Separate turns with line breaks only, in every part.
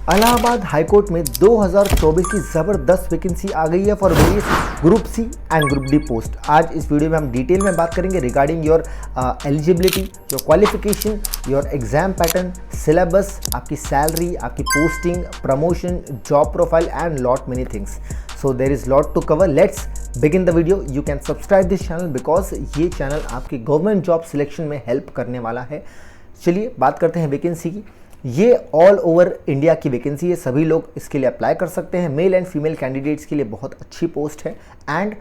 Allahabad high court में 2024 की ज़बरदस्त वैकेंसी आ गई है for various group C and group D post. आज इस वीडियो में हम डिटेल में बात करेंगे regarding your eligibility, your qualification, your exam pattern, syllabus, आपकी सैलरी, आपकी posting, promotion, job profile and lot many things. So there is lot to cover. Let's begin the video. You can subscribe this channel because ये channel आपकी government job selection में help करने वाला है। चलिए बात करते हैं वैकेंसी की। ये ऑल ओवर इंडिया की वैकेंसी है, सभी लोग इसके लिए अप्लाई कर सकते हैं। मेल एंड फीमेल कैंडिडेट्स के लिए बहुत अच्छी पोस्ट है एंड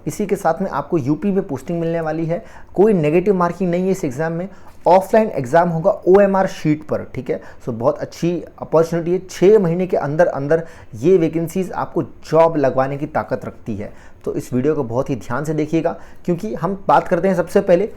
इसी के साथ में आपको यूपी में पोस्टिंग मिलने वाली है। कोई नेगेटिव मार्किंग नहीं है इस एग्ज़ाम में। ऑफलाइन एग्ज़ाम होगा OMR शीट पर, ठीक है। सो बहुत अच्छी अपॉर्चुनिटी है। 6 महीने के अंदर अंदर ये वैकेंसीज आपको जॉब लगवाने की ताकत रखती है। तो इस वीडियो को बहुत ही ध्यान से देखिएगा क्योंकि हम बात करते हैं सबसे पहले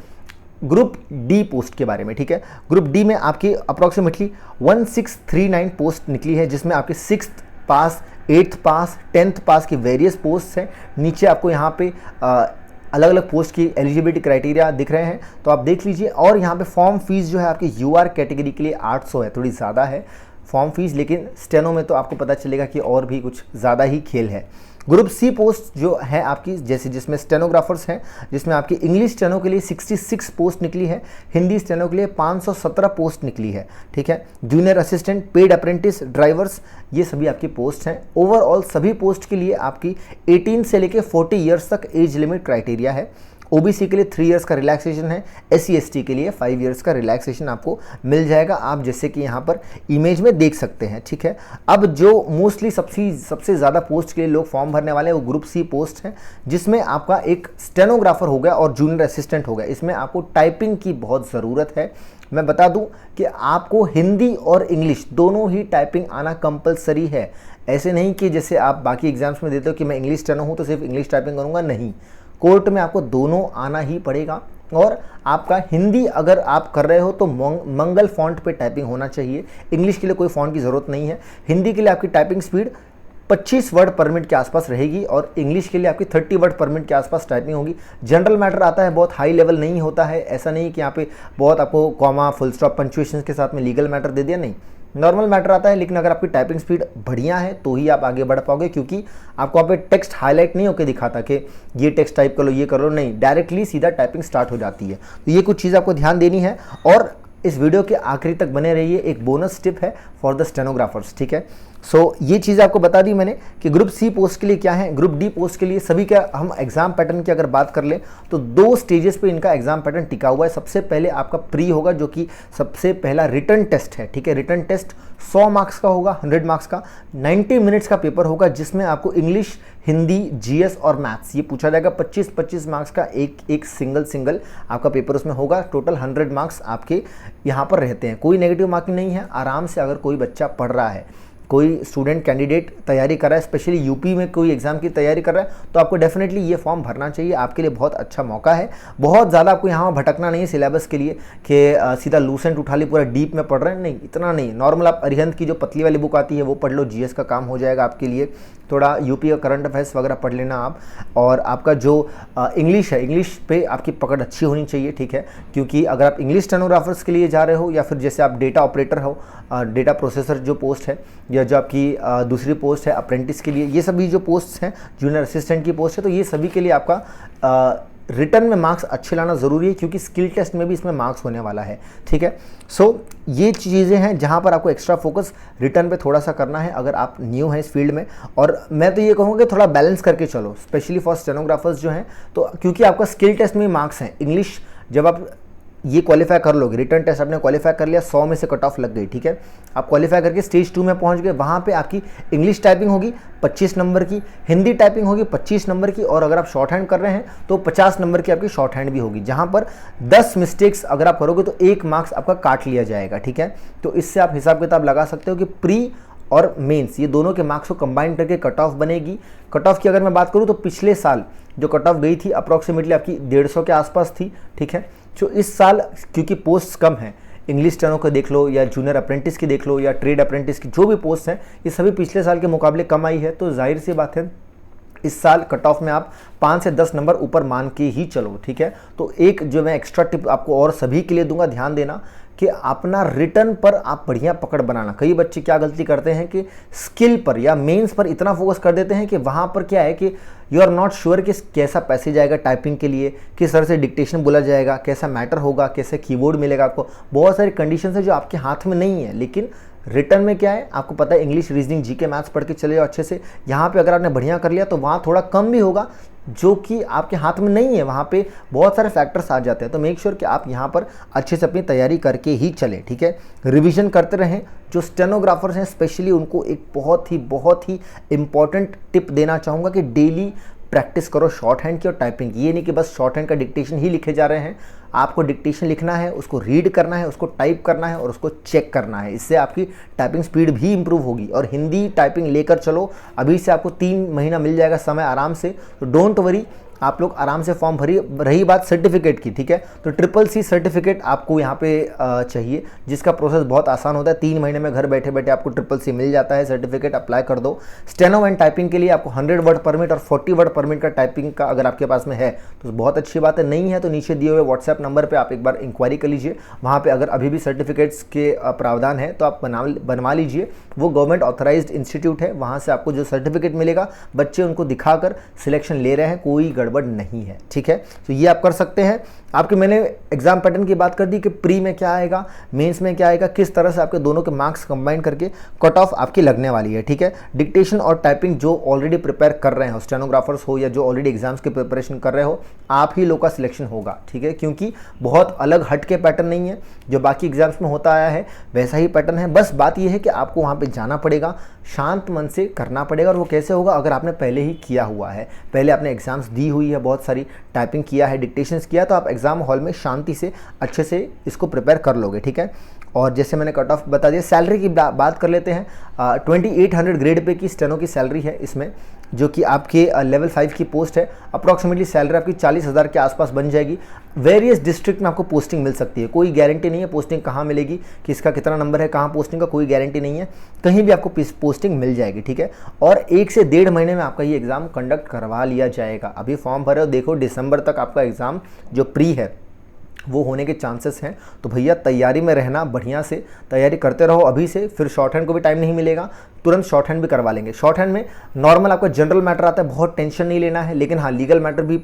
ग्रुप डी पोस्ट के बारे में, ठीक है। ग्रुप डी में आपकी अप्रॉक्सीमेटली 1639 पोस्ट निकली है, जिसमें आपके 6th पास, 8th पास, 10th पास की वेरियस पोस्ट हैं। नीचे आपको यहाँ पे अलग अलग पोस्ट की एलिजिबिलिटी क्राइटेरिया दिख रहे हैं, तो आप देख लीजिए। और यहाँ पे फॉर्म फीस जो है आपकी UR कैटेगरी के लिए 800 है, थोड़ी ज़्यादा है फॉर्म फीस, लेकिन स्टेनो में तो आपको पता चलेगा कि और भी कुछ ज़्यादा ही खेल है। ग्रुप सी पोस्ट जो है आपकी, जैसे जिसमें स्टेनोग्राफर्स हैं, जिसमें आपकी इंग्लिश स्टेनो के लिए 66 पोस्ट निकली है, हिंदी स्टेनो के लिए 517 पोस्ट निकली है, ठीक है। Junior assistant, paid apprentice, drivers, ये सभी आपकी पोस्ट हैं। ओवरऑल सभी पोस्ट के लिए आपकी 18 से लेकर 40 ईयर्स तक एज लिमिट क्राइटेरिया है। OBC के लिए 3 इयर्स का रिलैक्सेशन है। SC ST के लिए 5 इयर्स का रिलैक्सेशन आपको मिल जाएगा, आप जैसे कि यहाँ पर इमेज में देख सकते हैं, ठीक है। अब जो मोस्टली सबसे ज़्यादा पोस्ट के लिए लोग फॉर्म भरने वाले हैं वो ग्रुप सी पोस्ट है, जिसमें आपका एक स्टेनोग्राफर हो गया और जूनियर असिस्टेंट हो गया। इसमें आपको टाइपिंग की बहुत ज़रूरत है। मैं बता दूं कि आपको हिंदी और इंग्लिश दोनों ही टाइपिंग आना कंपलसरी है। ऐसे नहीं कि जैसे आप बाकी एग्जाम्स में देते हो कि मैं इंग्लिश स्टेनो हूँ तो सिर्फ इंग्लिश टाइपिंग करूँगा, नहीं। कोर्ट में आपको दोनों आना ही पड़ेगा। और आपका हिंदी अगर आप कर रहे हो तो मंगल फॉन्ट पे टाइपिंग होना चाहिए। इंग्लिश के लिए कोई फॉन्ट की ज़रूरत नहीं है। हिंदी के लिए आपकी टाइपिंग स्पीड 25 वर्ड पर मिनट के आसपास रहेगी और इंग्लिश के लिए आपकी 30 वर्ड पर मिनट के आसपास टाइपिंग होगी। जनरल मैटर आता है, बहुत हाई लेवल नहीं होता है। ऐसा नहीं कि यहाँ पे बहुत आपको कॉमा, फुल स्टॉप, पंक्चुएशन के साथ में लीगल मैटर दे दिया, नहीं। नॉर्मल मैटर आता है, लेकिन अगर आपकी टाइपिंग स्पीड बढ़िया है तो ही आप आगे बढ़ पाओगे, क्योंकि आपको वहाँ पे टेक्स्ट हाईलाइट नहीं होकर दिखाता कि ये टेक्स्ट टाइप कर लो, ये कर लो, नहीं, डायरेक्टली सीधा टाइपिंग स्टार्ट हो जाती है। तो ये कुछ चीज़ आपको ध्यान देनी है और इस वीडियो के आखिरी तक बने रहिए। एक बोनस टिप है फॉर द स्टेनोग्राफर्स, ठीक है। सो ये चीज़ आपको बता दी मैंने कि ग्रुप सी पोस्ट के लिए क्या है। ग्रुप डी पोस्ट के लिए सभी का हम एग्जाम पैटर्न की अगर बात कर लें तो 2 स्टेजेस पे इनका एग्जाम पैटर्न टिका हुआ है। सबसे पहले आपका प्री होगा, जो कि सबसे पहला रिटन टेस्ट है, ठीक है। रिटन टेस्ट 100 मार्क्स का होगा, 100 मार्क्स का, 90 मिनट्स का पेपर होगा, जिसमें आपको इंग्लिश, हिंदी, GS और मैथ्स ये पूछा जाएगा। 25-25 मार्क्स का एक सिंगल आपका पेपर उसमें होगा। टोटल 100 मार्क्स आपके यहाँ पर रहते हैं। कोई नेगेटिव मार्किंग नहीं है। आराम से अगर कोई बच्चा पढ़ रहा है, कोई स्टूडेंट कैंडिडेट तैयारी कर रहा है, स्पेशली यूपी में कोई एग्जाम की तैयारी कर रहा है, तो आपको डेफिनेटली ये फॉर्म भरना चाहिए। आपके लिए बहुत अच्छा मौका है। बहुत ज़्यादा आपको यहाँ भटकना नहीं है सिलेबस के लिए कि सीधा लूसेंट उठा ली, पूरा डीप में पढ़ रहे हैं, नहीं, इतना नहीं। नॉर्मल आप अरिहंत की जो पतली वाली बुक आती है वो पढ़ लो, GS का काम हो जाएगा आपके लिए। थोड़ा यूपी का करंट अफेयर्स वगैरह पढ़ लेना आप। और आपका जो इंग्लिश है, इंग्लिश पे आपकी पकड़ अच्छी होनी चाहिए, ठीक है। क्योंकि अगर आप इंग्लिश स्टेनोग्राफर्स के लिए जा रहे हो या फिर जैसे आप डेटा ऑपरेटर हो, डेटा प्रोसेसर जो पोस्ट है, या जो आपकी दूसरी पोस्ट है अप्रेंटिस के लिए, ये सभी जो पोस्ट हैं, जूनियर असिस्टेंट की पोस्ट है, तो ये सभी के लिए आपका रिटर्न में मार्क्स अच्छे लाना ज़रूरी है, क्योंकि स्किल टेस्ट में भी इसमें मार्क्स होने वाला है, ठीक है। सो ये चीज़ें हैं जहाँ पर आपको एक्स्ट्रा फोकस रिटर्न पे थोड़ा सा करना है अगर आप न्यू हैं इस फील्ड में। और मैं तो ये कहूँगा कि थोड़ा बैलेंस करके चलो, स्पेशली फॉर स्टेनोग्राफर्स जो हैं, तो क्योंकि आपका स्किल टेस्ट में मार्क्स हैं। इंग्लिश जब आप ये क्वालिफाई कर लोगे, रिटर्न टेस्ट आपने क्वालिफाई कर लिया, 100 में से कट ऑफ लग गई, ठीक है। आप क्वालिफाई करके स्टेज 2 में पहुंच गए। वहाँ पे आपकी इंग्लिश टाइपिंग होगी 25 नंबर की, हिंदी टाइपिंग होगी 25 नंबर की, और अगर आप शॉर्ट हैंड कर रहे हैं तो 50 नंबर की आपकी शॉर्ट हैंड भी होगी, जहाँ पर 10 मिस्टेक्स अगर आप करोगे तो 1 मार्क्स आपका काट लिया जाएगा, ठीक है। तो इससे आप हिसाब किताब लगा सकते हो कि प्री और मेंस ये दोनों के मार्क्स को कंबाइन करके कट ऑफ बनेगी। कट ऑफ की अगर मैं बात करूँ तो पिछले साल जो कट ऑफ गई थी अप्रॉक्सीमेटली आपकी 150 के आसपास थी, ठीक है। जो इस साल क्योंकि पोस्ट कम है, इंग्लिश स्टेनो को देख लो या जूनियर अप्रेंटिस की देख लो या ट्रेड अप्रेंटिस की, जो भी पोस्ट हैं ये सभी पिछले साल के मुकाबले कम आई है। तो जाहिर सी बात है इस साल कट ऑफ में आप 5 से 10 नंबर ऊपर मान के ही चलो, ठीक है। तो एक जो मैं एक्स्ट्रा टिप आपको और सभी के लिए दूंगा, ध्यान देना कि अपना रिटर्न पर आप बढ़िया पकड़ बनाना। कई बच्चे क्या गलती करते हैं कि स्किल पर या मेंस पर इतना फोकस कर देते हैं कि वहाँ पर क्या है कि यू आर नॉट श्योर कि कैसा पैसेज आएगा टाइपिंग के लिए, किस तरह से डिक्टेशन बोला जाएगा, कैसा मैटर होगा, कैसे कीबोर्ड मिलेगा आपको। बहुत सारी कंडीशंस है जो आपके हाथ में नहीं है, लेकिन रिटर्न में क्या है आपको पता है, इंग्लिश, रीजनिंग, जीके, मैथ्स पढ़ के चले जाओ अच्छे से। यहाँ पे अगर आपने बढ़िया कर लिया तो वहाँ थोड़ा कम भी होगा जो कि आपके हाथ में नहीं है, वहाँ पे बहुत सारे फैक्टर्स आ जाते हैं। तो मेक श्योर कि आप यहाँ पर अच्छे से अपनी तैयारी करके ही चले, ठीक है। रिवीजन करते रहें। जो स्टेनोग्राफर्स हैं स्पेशली उनको एक बहुत ही इंपॉर्टेंट टिप देना चाहूँगा कि डेली प्रैक्टिस करो शॉर्ट हैंड की और टाइपिंग की। ये नहीं कि बस शॉर्ट हैंड का डिक्टेशन ही लिखे जा रहे हैं, आपको डिक्टेशन लिखना है, उसको रीड करना है, उसको टाइप करना है और उसको चेक करना है। इससे आपकी टाइपिंग स्पीड भी इंप्रूव होगी। और हिंदी टाइपिंग लेकर चलो, अभी से आपको 3 महीना मिल जाएगा समय आराम से, तो डोंट वरी, आप लोग आराम से फॉर्म भरिए। रही बात सर्टिफिकेट की, ठीक है, तो CCC सर्टिफिकेट आपको यहाँ पे चाहिए, जिसका प्रोसेस बहुत आसान होता है। 3 महीने में घर बैठे बैठे आपको CCC मिल जाता है सर्टिफिकेट, अप्लाई कर दो। स्टेनो एंड टाइपिंग के लिए आपको 100 वर्ड परमिट और 40 वर्ड परमिट का टाइपिंग का अगर आपके पास में है तो बहुत अच्छी बात है। नहीं है तो नीचे दिए हुए व्हाट्सएप नंबर पर आप एक बार इंक्वायरी कर लीजिए। वहाँ पर अगर अभी भी सर्टिफिकेट्स के प्रावधान है तो आप बनवा लीजिए। वो गवर्नमेंट ऑथराइज्ड इंस्टीट्यूट है, वहाँ से आपको जो सर्टिफिकेट मिलेगा बच्चे उनको दिखाकर सिलेक्शन ले रहे हैं, कोई गड़बड़ नहीं है, ठीक है। तो ये आप कर सकते हैं। आपके मैंने एग्जाम पैटर्न की बात कर दी कि प्री में क्या आएगा, मेंस में क्या आएगा, किस तरह से आपके दोनों के मार्क्स कंबाइन करके कट ऑफ आपकी लगने वाली है, ठीक है। डिक्टेशन और टाइपिंग जो ऑलरेडी प्रिपेयर कर रहे हो, स्टेनोग्राफर्स हो या जो ऑलरेडी एग्जाम्स की प्रिपरेशन कर रहे हो, आप ही लोग का सिलेक्शन होगा, ठीक है। क्योंकि बहुत अलग हट के पैटर्न नहीं है, जो बाकी एग्जाम्स में होता आया है वैसा ही पैटर्न है। बस बात यह है कि आपको वहाँ पर जाना पड़ेगा, शांत मन से करना पड़ेगा। और वो कैसे होगा, अगर आपने पहले ही किया हुआ है, पहले आपने एग्जाम्स दी हुई है, बहुत सारी टाइपिंग किया है, डिक्टेशंस किया, तो आप एग्जाम हॉल में शांति से अच्छे से इसको प्रिपेयर कर लोगे, ठीक है। और जैसे मैंने कट ऑफ बता दिया, सैलरी की बात कर लेते हैं। 2800 ग्रेड पे की स्टेनो की सैलरी है इसमें, जो कि आपके लेवल 5 की पोस्ट है। अप्रॉक्सीमेटली सैलरी आपकी 40,000 के आसपास बन जाएगी। वेरियस डिस्ट्रिक्ट में आपको पोस्टिंग मिल सकती है, कोई गारंटी नहीं है पोस्टिंग कहाँ मिलेगी, किसका कितना नंबर है, कहाँ पोस्टिंग का कोई गारंटी नहीं है, कहीं भी आपको पोस्टिंग मिल जाएगी, ठीक है। और 1 से 1.5 महीने में आपका ये एग्ज़ाम कंडक्ट करवा लिया जाएगा। अभी फॉर्म भरे हो, देखो दिसंबर तक आपका एग्ज़ाम जो प्री है वो होने के चांसेस हैं। तो भैया तैयारी में रहना, बढ़िया से तैयारी करते रहो अभी से, फिर शॉर्ट हैंड को भी टाइम नहीं मिलेगा, तुरंत शॉर्ट हैंड भी करवा लेंगे। शॉर्ट हैंड में नॉर्मल आपका जनरल मैटर आता है, बहुत टेंशन नहीं लेना है, लेकिन हाँ लीगल मैटर भी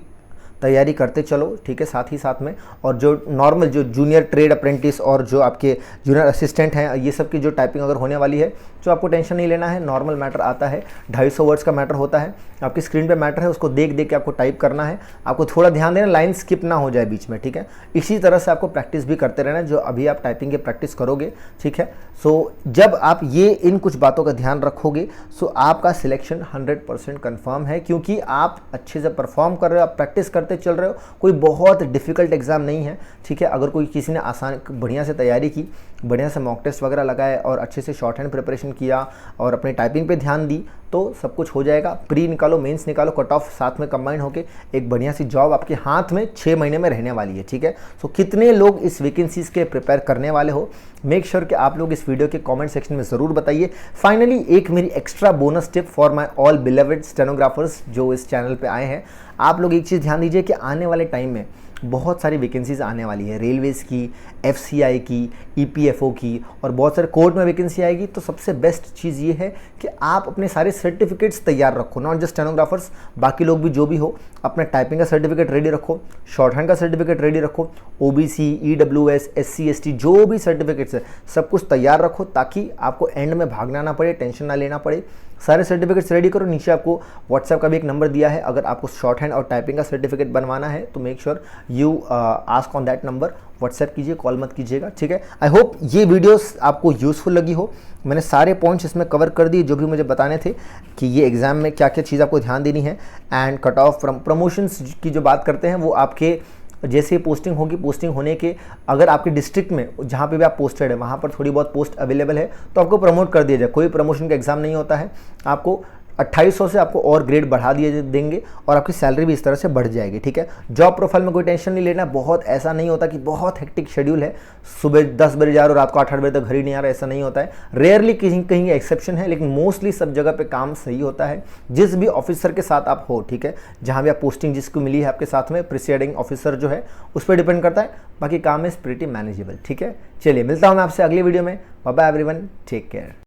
तैयारी करते चलो, ठीक है, साथ ही साथ में। और जो नॉर्मल जो जूनियर ट्रेड अप्रेंटिस और जो आपके जूनियर असिस्टेंट हैं, ये सब की जो टाइपिंग अगर होने वाली है तो आपको टेंशन नहीं लेना है। नॉर्मल मैटर आता है, 250 वर्ड्स का मैटर होता है, आपकी स्क्रीन पे मैटर है, उसको देख देख के आपको टाइप करना है। आपको थोड़ा ध्यान देना, लाइन स्किप ना हो जाए बीच में, ठीक है। इसी तरह से आपको प्रैक्टिस भी करते रहना, जो अभी आप टाइपिंग की प्रैक्टिस करोगे, ठीक है। सो जब आप ये इन कुछ बातों का ध्यान रखोगे सो आपका सिलेक्शन 100% कन्फर्म है, क्योंकि आप अच्छे से परफॉर्म कर रहे हो, आप प्रैक्टिस करते चल रहे हो। कोई बहुत डिफिकल्ट एग्जाम नहीं है, ठीक है। अगर कोई किसी ने आसान बढ़िया से तैयारी की, बढ़िया से मॉक टेस्ट वगैरह लगाए और अच्छे से शॉर्ट हैंड प्रिपरेशन किया और अपनी टाइपिंग पे ध्यान दी तो सब कुछ हो जाएगा। प्री निकालो, मेंस निकालो, कट ऑफ साथ में कंबाइन होके एक बढ़िया सी जॉब आपके हाथ में 6 महीने में रहने वाली है, ठीक है। सो कितने लोग इस वैकेंसीज के प्रिपेयर करने वाले हो, मेक श्योर कि आप लोग इस वीडियो के कमेंट सेक्शन में ज़रूर बताइए। फाइनली एक मेरी extra bonus tip for my all beloved stenographers जो इस चैनल पे आए हैं, आप लोग एक चीज़ ध्यान दीजिए कि आने वाले टाइम में बहुत सारी वैकेंसीज आने वाली है, रेलवेज़ की, FCI की, EPFO की, और बहुत सारे कोर्ट में वैकेंसी आएगी। तो सबसे बेस्ट चीज़ ये है कि आप अपने सारे सर्टिफिकेट्स तैयार रखो, नॉट जस्ट स्टेनोग्राफर्स, बाकी लोग भी जो भी हो, अपना टाइपिंग का सर्टिफिकेट रेडी रखो, शॉर्ट हैंड का सर्टिफिकेट रेडी रखो, OBC, EWS, SC ST जो भी सर्टिफिकेट्स है सब कुछ तैयार रखो, ताकि आपको एंड में भागना ना पड़े, टेंशन ना लेना पड़े। सारे सर्टिफिकेट्स रेडी करो। नीचे आपको व्हाट्सएप का भी एक नंबर दिया है, अगर आपको शॉर्ट हैंड और टाइपिंग का सर्टिफिकेट बनवाना है तो make sure you ask on that number, WhatsApp कीजिए, कॉल मत कीजिएगा, ठीक है। आई होप ये वीडियोस आपको यूज़फुल लगी हो। मैंने सारे पॉइंट्स इसमें कवर कर दिए जो भी मुझे बताने थे कि ये एग्ज़ाम में क्या क्या चीज़ आपको ध्यान देनी है। एंड कट ऑफ प्रमोशंस की जो बात करते हैं वो आपके जैसे पोस्टिंग होगी, पोस्टिंग होने के अगर आपके डिस्ट्रिक्ट में जहाँ पे भी आप पोस्टेड है वहाँ पर थोड़ी बहुत पोस्ट अवेलेबल है तो आपको प्रमोट कर दिया जाए। कोई प्रमोशन का एग्ज़ाम नहीं होता है, आपको 2800 से आपको और ग्रेड बढ़ा दिए देंगे और आपकी सैलरी भी इस तरह से बढ़ जाएगी, ठीक है। जॉब प्रोफाइल में कोई टेंशन नहीं लेना, बहुत ऐसा नहीं होता कि बहुत हेक्टिक शेड्यूल है, सुबह 10 बजे जा रहे हो रात को 8-8 बजे तक घर ही नहीं आ रहा, ऐसा नहीं होता है। रेयरली कहीं कहीं एक्सेप्शन है, लेकिन मोस्टली सब जगह पे काम सही होता है। जिस भी ऑफिसर के साथ आप हो, ठीक है, जहाँ भी आप पोस्टिंग जिसको मिली है आपके साथ में, प्रिसाइडिंग ऑफिसर जो है उस पर डिपेंड करता है, बाकी काम इज प्रीटी मैनेजेबल, ठीक है। चलिए मिलता हूँ मैं आपसे अगली वीडियो में। Bye bye everyone, take care.